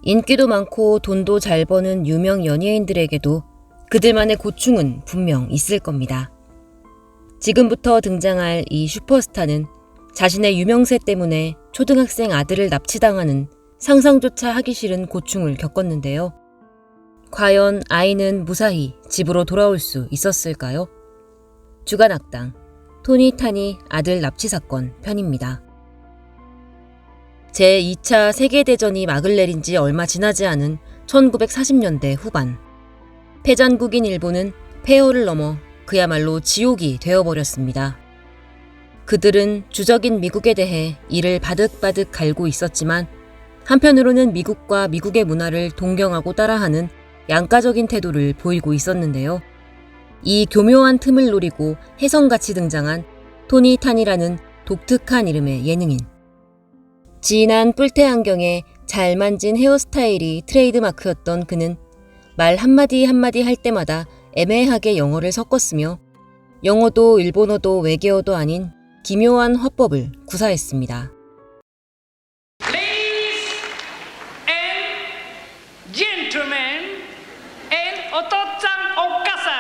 인기도 많고 돈도 잘 버는 유명 연예인들에게도 그들만의 고충은 분명 있을 겁니다. 지금부터 등장할 이 슈퍼스타는 자신의 유명세 때문에 초등학생 아들을 납치당하는 상상조차 하기 싫은 고충을 겪었는데요. 과연 아이는 무사히 집으로 돌아올 수 있었을까요? 주간악당 토니 타니 아들 납치 사건 편입니다. 제2차 세계대전이 막을 내린 지 얼마 지나지 않은 1940년대 후반, 패전국인 일본은 폐허를 넘어 그야말로 지옥이 되어버렸습니다. 그들은 주적인 미국에 대해 이를 바득바득 갈고 있었지만 한편으로는 미국과 미국의 문화를 동경하고 따라하는 양가적인 태도를 보이고 있었는데요. 이 교묘한 틈을 노리고 혜성같이 등장한 토니 탄이라는 독특한 이름의 예능인. 진한 뿔테 안경에 잘 만진 헤어스타일이 트레이드마크였던 그는 말 한마디 한마디 할 때마다 애매하게 영어를 섞었으며 영어도 일본어도 외계어도 아닌 기묘한 화법을 구사했습니다. Ladies and gentlemen and 오토짱 오카산.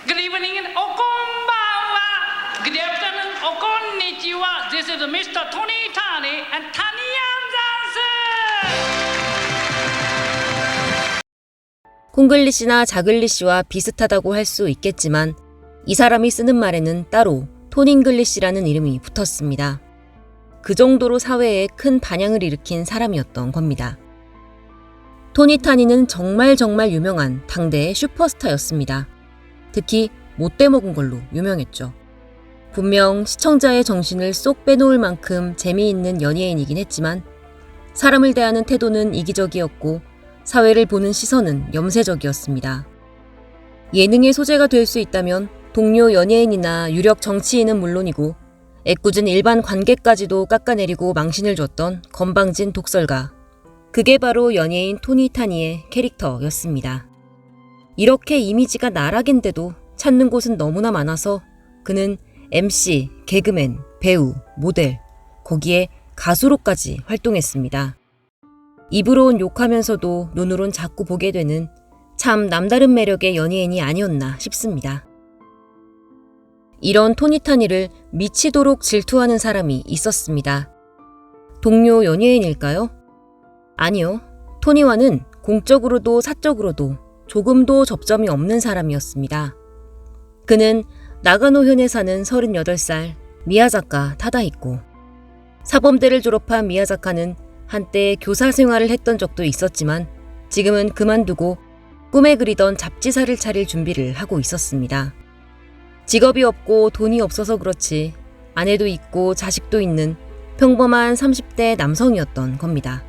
Good evening and 오konbanwa. Good afternoon, 오konnichiwa. This is Mr. Tony Tani and Taniyan Jansen. 콩글리시나 자글리시와 비슷하다고 할 수 있겠지만 이 사람이 쓰는 말에는 따로 톤잉글리시라는 이름이 붙었습니다. 그 정도로 사회에 큰 반향을 일으킨 사람이었던 겁니다. 토니 타니는 정말 유명한 당대의 슈퍼스타였습니다. 특히 못돼 먹은 걸로 유명했죠. 분명 시청자의 정신을 쏙 빼놓을 만큼 재미있는 연예인이긴 했지만 사람을 대하는 태도는 이기적이었고 사회를 보는 시선은 염세적이었습니다. 예능의 소재가 될 수 있다면 동료 연예인이나 유력 정치인은 물론이고 애꿎은 일반 관객까지도 깎아내리고 망신을 줬던 건방진 독설가. 그게 바로 연예인 토니 타니의 캐릭터였습니다. 이렇게 이미지가 나락인데도 찾는 곳은 너무나 많아서 그는 MC, 개그맨, 배우, 모델, 거기에 가수로까지 활동했습니다. 입으론 욕하면서도 눈으론 자꾸 보게 되는 참 남다른 매력의 연예인이 아니었나 싶습니다. 이런 토니 타니를 미치도록 질투하는 사람이 있었습니다. 동료 연예인일까요? 아니요. 토니와는 공적으로도 사적으로도 조금도 접점이 없는 사람이었습니다. 그는 나가노현에 사는 38살 미야자카 타다히코. 사범대를 졸업한 미야자카는 한때 교사 생활을 했던 적도 있었지만 지금은 그만두고 꿈에 그리던 잡지사를 차릴 준비를 하고 있었습니다. 직업이 없고 돈이 없어서 그렇지 아내도 있고 자식도 있는 평범한 30대 남성이었던 겁니다.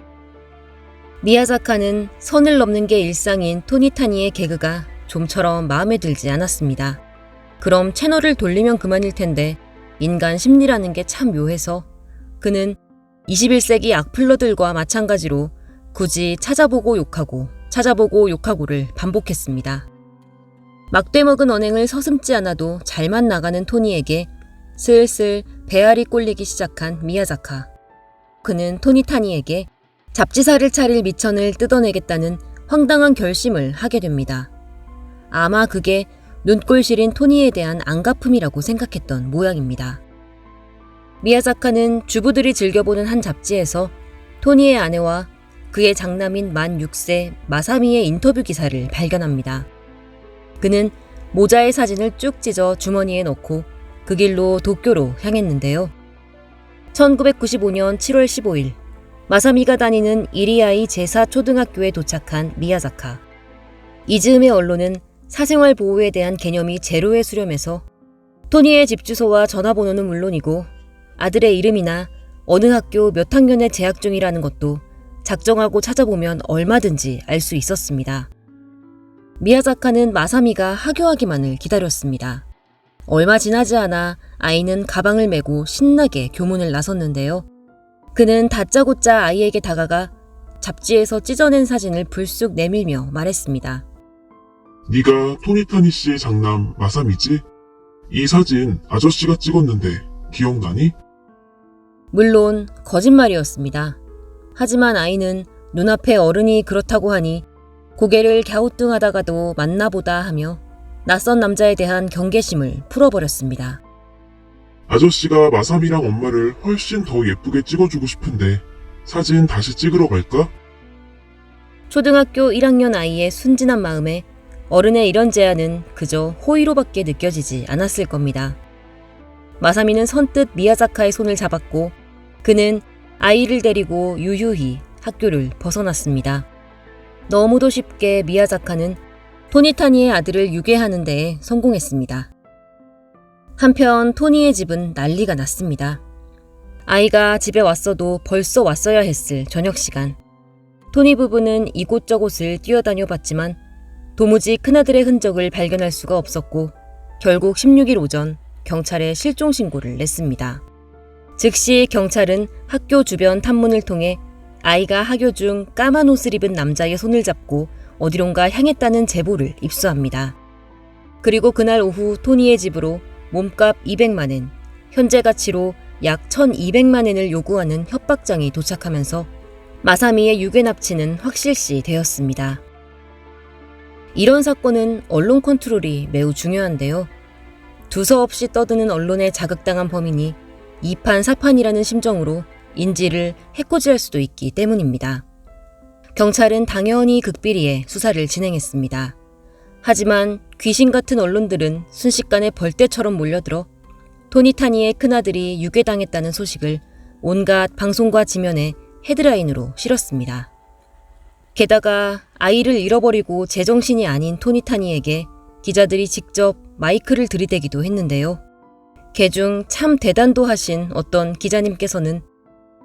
미야자카는 선을 넘는 게 일상인 토니 타니의 개그가 좀처럼 마음에 들지 않았습니다. 그럼 채널을 돌리면 그만일 텐데 인간 심리라는 게 참 묘해서 그는 21세기 악플러들과 마찬가지로 굳이 찾아보고 욕하고를 반복했습니다. 막대먹은 언행을 서슴지 않아도 잘만 나가는 토니에게 슬슬 배알이 꼴리기 시작한 미야자카. 그는 토니 타니에게 잡지사를 차릴 미천을 뜯어내겠다는 황당한 결심을 하게 됩니다. 아마 그게 눈꼴 시린 토니에 대한 안갚음이라고 생각했던 모양입니다. 미야자카는 주부들이 즐겨보는 한 잡지에서 토니의 아내와 그의 장남인 만 6세 마사미의 인터뷰 기사를 발견합니다. 그는 모자의 사진을 쭉 찢어 주머니에 넣고 그 길로 도쿄로 향했는데요. 1995년 7월 15일 마사미가 다니는 이리아이 제4초등학교에 도착한 미야자카. 이 즈음의 언론은 사생활 보호에 대한 개념이 제로에 수렴해서 토니의 집 주소와 전화번호는 물론이고 아들의 이름이나 어느 학교 몇 학년에 재학 중이라는 것도 작정하고 찾아보면 얼마든지 알 수 있었습니다. 미야자카는 마사미가 하교하기만을 기다렸습니다. 얼마 지나지 않아 아이는 가방을 메고 신나게 교문을 나섰는데요. 그는 다짜고짜 아이에게 다가가 잡지에서 찢어낸 사진을 불쑥 내밀며 말했습니다. 네가 토니 타니 씨의 장남 마사미지? 이 사진 아저씨가 찍었는데 기억나니? 물론 거짓말이었습니다. 하지만 아이는 눈앞에 어른이 그렇다고 하니 고개를 갸우뚱하다가도 맞나보다 하며 낯선 남자에 대한 경계심을 풀어버렸습니다. 아저씨가 마삼이랑 엄마를 훨씬 더 예쁘게 찍어주고 싶은데 사진 다시 찍으러 갈까? 초등학교 1학년 아이의 순진한 마음에 어른의 이런 제안은 그저 호의로밖에 느껴지지 않았을 겁니다. 마사미는 선뜻 미야자카의 손을 잡았고 그는 아이를 데리고 유유히 학교를 벗어났습니다. 너무도 쉽게 미야자카는 토니타니의 아들을 유괴하는 데에 성공했습니다. 한편 토니의 집은 난리가 났습니다. 아이가 집에 왔어도 벌써 왔어야 했을 저녁 시간. 토니 부부는 이곳저곳을 뛰어다녀 봤지만 도무지 큰아들의 흔적을 발견할 수가 없었고 결국 16일 오전 경찰에 실종 신고를 냈습니다. 즉시 경찰은 학교 주변 탐문을 통해 아이가 하교 중 까만 옷을 입은 남자의 손을 잡고 어디론가 향했다는 제보를 입수합니다. 그리고 그날 오후 토니의 집으로 몸값 200만엔, 현재 가치로 약 1200만엔을 요구하는 협박장이 도착하면서 마사미의 유괴 납치는 확실시 되었습니다. 이런 사건은 언론 컨트롤이 매우 중요한데요. 두서없이 떠드는 언론에 자극당한 범인이 이판사판이라는 심정으로 인지를 해코지할 수도 있기 때문입니다. 경찰은 당연히 극비리에 수사를 진행했습니다. 하지만 귀신 같은 언론들은 순식간에 벌떼처럼 몰려들어 토니타니의 큰아들이 유괴당했다는 소식을 온갖 방송과 지면에 헤드라인으로 실었습니다. 게다가 아이를 잃어버리고 제정신이 아닌 토니타니에게 기자들이 직접 마이크를 들이대기도 했는데요. 개중 참 대단도 하신 어떤 기자님께서는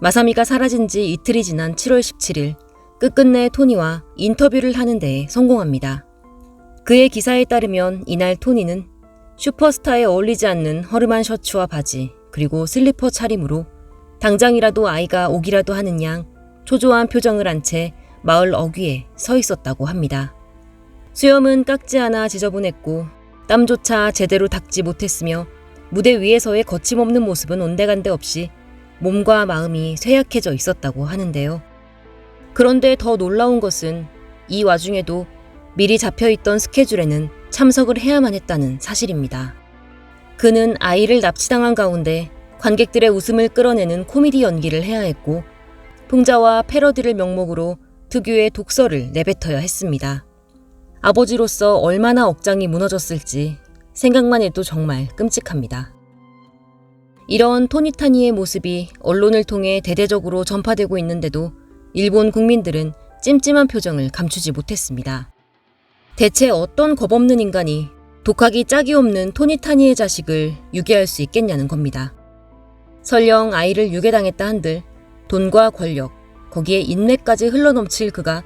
마사미가 사라진 지 이틀이 지난 7월 17일 끝끝내 토니와 인터뷰를 하는 데에 성공합니다. 그의 기사에 따르면 이날 토니는 슈퍼스타에 어울리지 않는 허름한 셔츠와 바지 그리고 슬리퍼 차림으로 당장이라도 아이가 오기라도 하는 양 초조한 표정을 한 채 마을 어귀에 서 있었다고 합니다. 수염은 깎지 않아 지저분했고 땀조차 제대로 닦지 못했으며 무대 위에서의 거침없는 모습은 온데간데 없이 몸과 마음이 쇠약해져 있었다고 하는데요. 그런데 더 놀라운 것은 이 와중에도 미리 잡혀있던 스케줄에는 참석을 해야만 했다는 사실입니다. 그는 아이를 납치당한 가운데 관객들의 웃음을 끌어내는 코미디 연기를 해야 했고 풍자와 패러디를 명목으로 특유의 독설을 내뱉어야 했습니다. 아버지로서 얼마나 억장이 무너졌을지 생각만 해도 정말 끔찍합니다. 이런 토니타니의 모습이 언론을 통해 대대적으로 전파되고 있는데도 일본 국민들은 찜찜한 표정을 감추지 못했습니다. 대체 어떤 겁없는 인간이 독하기 짝이 없는 토니타니의 자식을 유괴할 수 있겠냐는 겁니다. 설령 아이를 유괴당했다 한들 돈과 권력, 거기에 인내까지 흘러넘칠 그가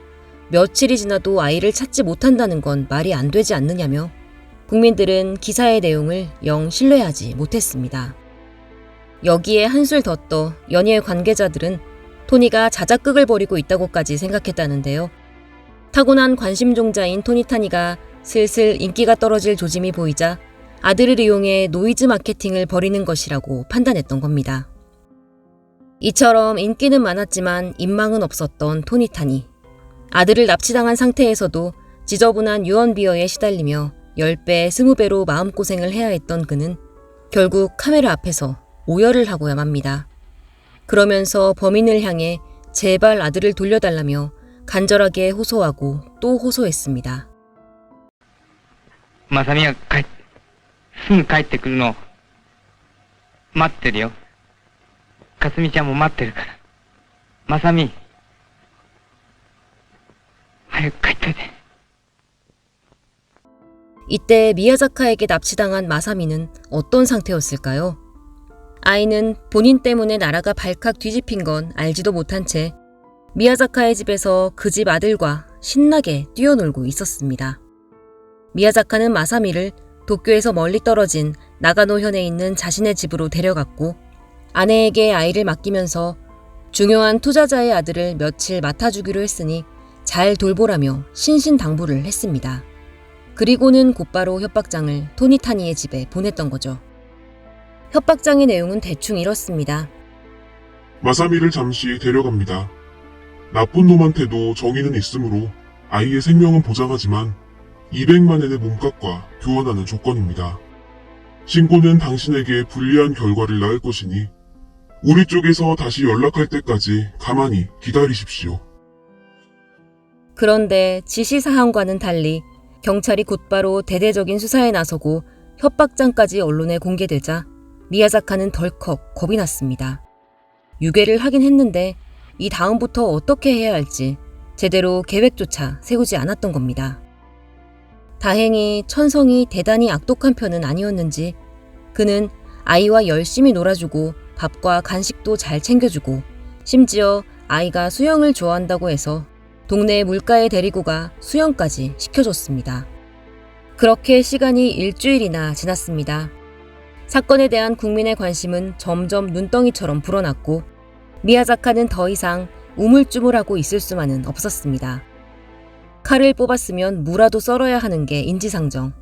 며칠이 지나도 아이를 찾지 못한다는 건 말이 안 되지 않느냐며 국민들은 기사의 내용을 영 신뢰하지 못했습니다. 여기에 한술 더 떠 연예 관계자들은 토니가 자작극을 벌이고 있다고까지 생각했다는데요. 타고난 관심종자인 토니타니가 슬슬 인기가 떨어질 조짐이 보이자 아들을 이용해 노이즈 마케팅을 벌이는 것이라고 판단했던 겁니다. 이처럼 인기는 많았지만 인망은 없었던 토니타니. 아들을 납치당한 상태에서도 지저분한 유언비어에 시달리며 10배, 20배로 마음고생을 해야 했던 그는 결국 카메라 앞에서 오열을 하고야 맙니다. 그러면서 범인을 향해 제발 아들을 돌려달라며 간절하게 호소하고 또 호소했습니다. マサミがすぐ帰ってくるのを待ってるよ。かすみちゃんも待ってるから。マサミ、早く帰っといて。 이때 미야자카에게 납치당한 마사미는 어떤 상태였을까요? 아이는 본인 때문에 나라가 발칵 뒤집힌 건 알지도 못한 채 미야자카의 집에서 그 집 아들과 신나게 뛰어놀고 있었습니다. 미야자카는 마사미를 도쿄에서 멀리 떨어진 나가노현에 있는 자신의 집으로 데려갔고 아내에게 아이를 맡기면서 중요한 투자자의 아들을 며칠 맡아주기로 했으니 잘 돌보라며 신신당부를 했습니다. 그리고는 곧바로 협박장을 토니타니의 집에 보냈던 거죠. 협박장의 내용은 대충 이렇습니다. 마사미를 잠시 데려갑니다. 나쁜 놈한테도 정의는 있으므로 아이의 생명은 보장하지만 200만엔의 몸값과 교환하는 조건입니다. 신고는 당신에게 불리한 결과를 낳을 것이니 우리 쪽에서 다시 연락할 때까지 가만히 기다리십시오. 그런데 지시사항과는 달리 경찰이 곧바로 대대적인 수사에 나서고 협박장까지 언론에 공개되자 미야자카는 덜컥 겁이 났습니다. 유괴를 하긴 했는데 이 다음부터 어떻게 해야 할지 제대로 계획조차 세우지 않았던 겁니다. 다행히 천성이 대단히 악독한 편은 아니었는지 그는 아이와 열심히 놀아주고 밥과 간식도 잘 챙겨주고 심지어 아이가 수영을 좋아한다고 해서 동네 물가에 데리고 가 수영까지 시켜줬습니다. 그렇게 시간이 일주일이나 지났습니다. 사건에 대한 국민의 관심은 점점 눈덩이처럼 불어났고 미야자카는 더 이상 우물쭈물하고 있을 수만은 없었습니다. 칼을 뽑았으면 무라도 썰어야 하는 게 인지상정.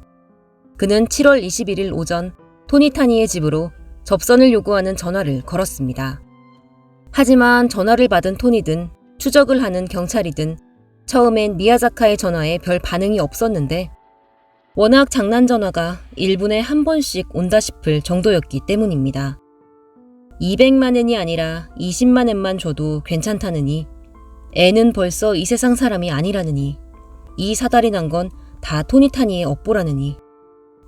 그는 7월 21일 오전 토니타니의 집으로 접선을 요구하는 전화를 걸었습니다. 하지만 전화를 받은 토니든 추적을 하는 경찰이든 처음엔 미야자카의 전화에 별 반응이 없었는데 워낙 장난 전화가 1분에 한 번씩 온다 싶을 정도였기 때문입니다. 200만엔이 아니라 20만엔만 줘도 괜찮다느니 애는 벌써 이 세상 사람이 아니라느니 이 사달이 난 건 다 토니타니의 업보라느니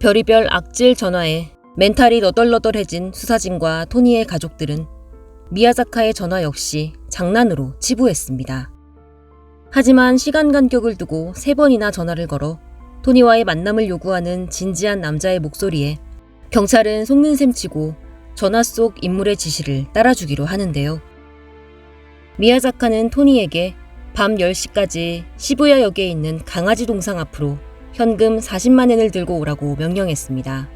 별의별 악질 전화에 멘탈이 너덜너덜해진 수사진과 토니의 가족들은 미야자카의 전화 역시 장난으로 치부했습니다. 하지만 시간 간격을 두고 3번이나 전화를 걸어 토니와의 만남을 요구하는 진지한 남자의 목소리에 경찰은 속는 셈 치고 전화 속 인물의 지시를 따라주기로 하는데요. 미야자카는 토니에게 밤 10시까지 시부야역에 있는 강아지 동상 앞으로 현금 40만엔을 들고 오라고 명령했습니다.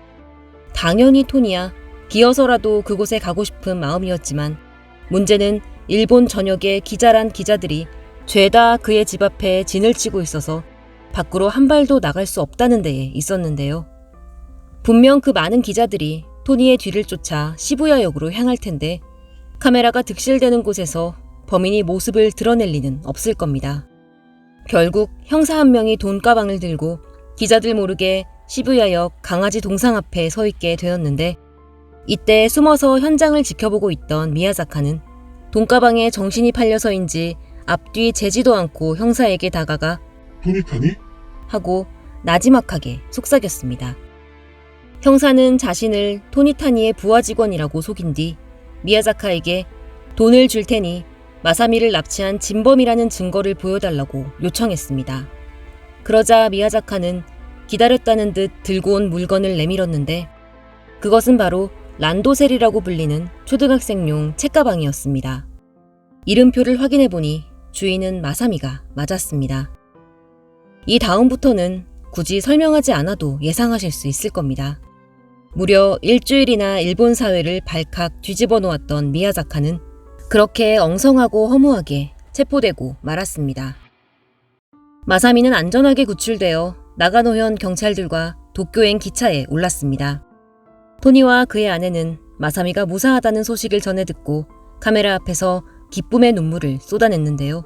당연히 토니야 기어서라도 그곳에 가고 싶은 마음이었지만 문제는 일본 전역의 기자란 기자들이 죄다 그의 집 앞에 진을 치고 있어서 밖으로 한 발도 나갈 수 없다는 데에 있었는데요. 분명 그 많은 기자들이 토니의 뒤를 쫓아 시부야역으로 향할 텐데 카메라가 득실되는 곳에서 범인이 모습을 드러낼 리는 없을 겁니다. 결국 형사 한 명이 돈가방을 들고 기자들 모르게 시부야역 강아지 동상 앞에 서 있게 되었는데 이때 숨어서 현장을 지켜보고 있던 미야자카는 돈가방에 정신이 팔려서인지 앞뒤 재지도 않고 형사에게 다가가 토니타니? 하고 나지막하게 속삭였습니다. 형사는 자신을 토니타니의 부하 직원이라고 속인 뒤 미야자카에게 돈을 줄 테니 마사미를 납치한 진범이라는 증거를 보여달라고 요청했습니다. 그러자 미야자카는 기다렸다는 듯 들고 온 물건을 내밀었는데 그것은 바로 란도셀이라고 불리는 초등학생용 책가방이었습니다. 이름표를 확인해보니 주인은 마사미가 맞았습니다. 이 다음부터는 굳이 설명하지 않아도 예상하실 수 있을 겁니다. 무려 일주일이나 일본 사회를 발칵 뒤집어 놓았던 미야자카는 그렇게 엉성하고 허무하게 체포되고 말았습니다. 마사미는 안전하게 구출되어 나가노현 경찰들과 도쿄행 기차에 올랐습니다. 토니와 그의 아내는 마사미가 무사하다는 소식을 전해 듣고 카메라 앞에서 기쁨의 눈물을 쏟아냈는데요.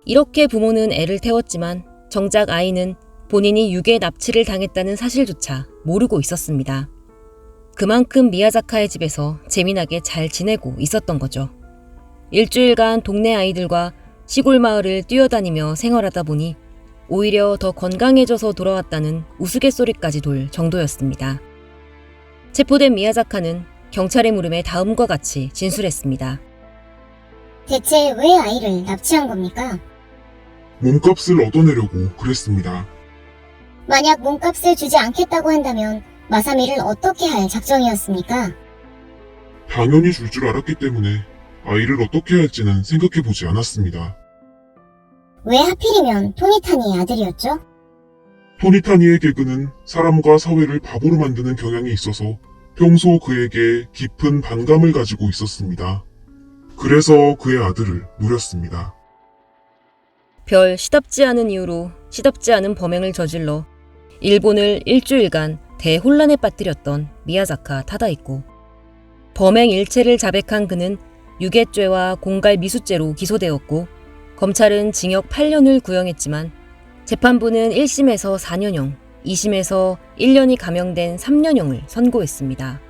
이렇게 부모는 애를 태웠지만 정작 아이는 본인이 유괴 납치를 당했다는 사실조차 모르고 있었습니다. 그만큼 미야자카의 집에서 재미나게 잘 지내고 있었던 거죠. 일주일간 동네 아이들과 시골 마을을 뛰어다니며 생활하다 보니 오히려 더 건강해져서 돌아왔다는 우스갯소리까지 돌 정도였습니다. 체포된 미야자카는 경찰의 물음에 다음과 같이 진술했습니다. 대체 왜 아이를 납치한 겁니까? 몸값을 얻어내려고 그랬습니다. 만약 몸값을 주지 않겠다고 한다면 마사미를 어떻게 할 작정이었습니까? 당연히 줄 줄 알았기 때문에 아이를 어떻게 할지는 생각해보지 않았습니다. 왜 하필이면 토니타니의 아들이었죠? 토니타니의 개그는 사람과 사회를 바보로 만드는 경향이 있어서 평소 그에게 깊은 반감을 가지고 있었습니다. 그래서 그의 아들을 노렸습니다. 별 시답지 않은 이유로 시답지 않은 범행을 저질러 일본을 일주일간 대혼란에 빠뜨렸던 미야자카 타다이코. 범행 일체를 자백한 그는 유괴죄와 공갈 미수죄로 기소되었고 검찰은 징역 8년을 구형했지만 재판부는 1심에서 4년형, 2심에서 1년이 감형된 3년형을 선고했습니다.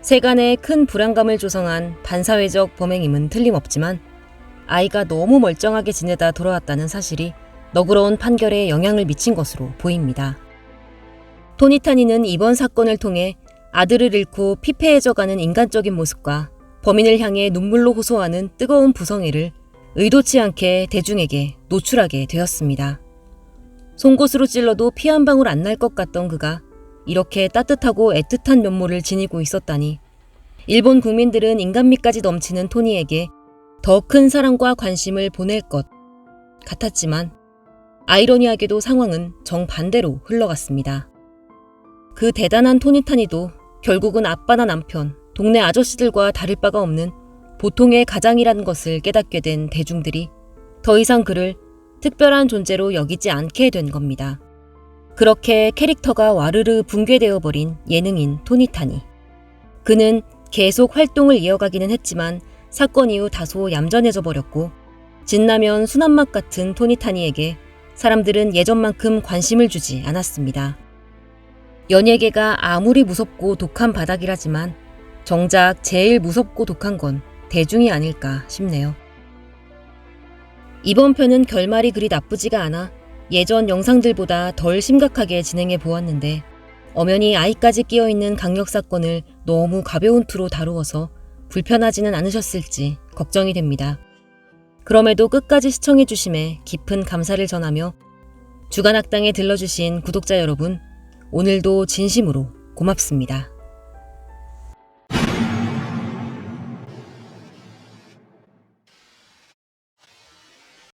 세간에 큰 불안감을 조성한 반사회적 범행임은 틀림없지만 아이가 너무 멀쩡하게 지내다 돌아왔다는 사실이 너그러운 판결에 영향을 미친 것으로 보입니다. 토니 타니는 이번 사건을 통해 아들을 잃고 피폐해져가는 인간적인 모습과 범인을 향해 눈물로 호소하는 뜨거운 부성애를 의도치 않게 대중에게 노출하게 되었습니다. 송곳으로 찔러도 피 한 방울 안 날 것 같던 그가 이렇게 따뜻하고 애틋한 면모를 지니고 있었다니 일본 국민들은 인간미까지 넘치는 토니에게 더 큰 사랑과 관심을 보낼 것 같았지만 아이러니하게도 상황은 정반대로 흘러갔습니다. 그 대단한 토니 타니도 결국은 아빠나 남편, 동네 아저씨들과 다를 바가 없는 보통의 가장이라는 것을 깨닫게 된 대중들이 더 이상 그를 특별한 존재로 여기지 않게 된 겁니다. 그렇게 캐릭터가 와르르 붕괴되어 버린 예능인 토니 타니. 그는 계속 활동을 이어가기는 했지만 사건 이후 다소 얌전해져 버렸고 진라면 순한맛 같은 토니 타니에게 사람들은 예전만큼 관심을 주지 않았습니다. 연예계가 아무리 무섭고 독한 바닥이라지만 정작 제일 무섭고 독한 건 대중이 아닐까 싶네요. 이번 편은 결말이 그리 나쁘지가 않아 예전 영상들보다 덜 심각하게 진행해 보았는데 엄연히 아이까지 끼어있는 강력사건을 너무 가벼운 투로 다루어서 불편하지는 않으셨을지 걱정이 됩니다. 그럼에도 끝까지 시청해 주심에 깊은 감사를 전하며 주간악당에 들러주신 구독자 여러분, 오늘도 진심으로 고맙습니다.